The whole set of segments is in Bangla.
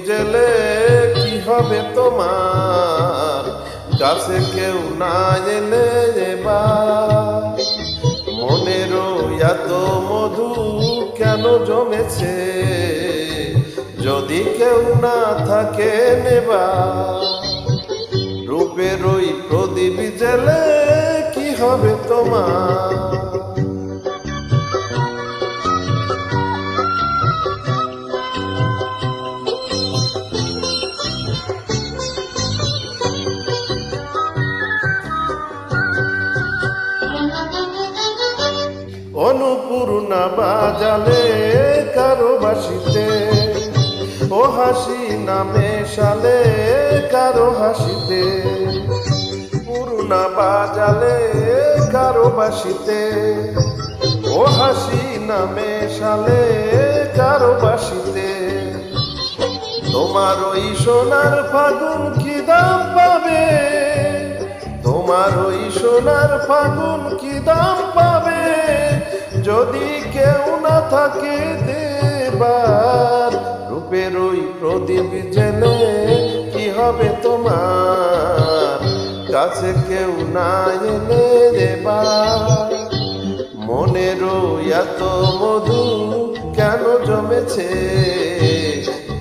জেলে কি হবে তোমার, কাছে কেউ না এলে এবার। মনেরও এত মধু কেন জমেছে, যদি কেউ না থাকে নেবার। রূপের ওই প্রদীপ জেলে কি হবে তোমার। অনুপূর্ণা বাজালে কারো বাসিতে, ও হাসি নামে সালে কারো হাসিতে। পূর্ণা বাজালে কারো বাসিতে, ও হাসি নামে সালে কারো বাসিতে। তোমার ওই সোনার ফাগুন কি দাম পাবে, তোমার ওই সোনার ফাগুন কি দাম পাবে, যদি কেউ না থাকে দেবার। রূপের ওই প্রদীপ জেলে কি হবে তোমার, কাছে কেউ না এলে দেবার। মনেরও এত মধু কেন জমেছে,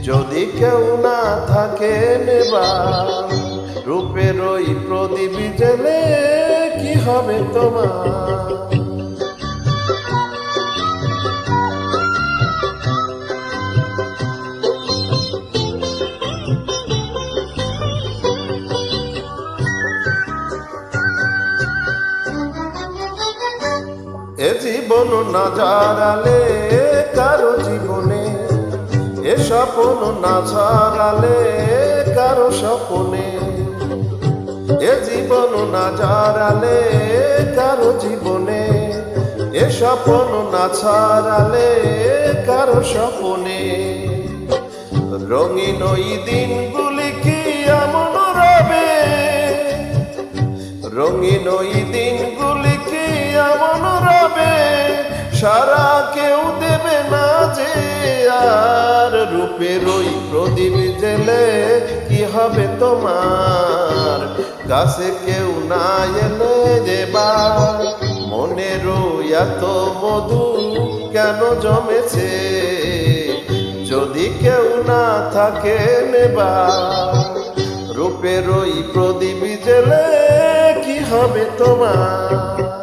যদি কেউ না থাকে নেবার। রূপের ওই প্রদীপ জেলে কি হবে তোমার। এ জীবন না জারালে কারো জীবনে, এ স্বপ্ন না ছাড়ালে কারো স্বপ্নে। এ জীবন না জারালে কারো জীবনে, এ স্বপ্ন না ছাড়ালে কারো স্বপ্নে। রঙিন ওই দিনগুলি কি এমন রবে, রঙিন ওই দিনগুলি কি এমন রবে, সারা কেউ দেবে না যে আর। রূপের ওই প্রদীপ জেলে কি হবে তোমার, কাছে কেউ না এলে যেবার। মনেরও এত মধু কেন জমেছে, যদি কেউ না থাকে নেবার। রূপের ওই প্রদীপ জেলে কি হবে তোমার।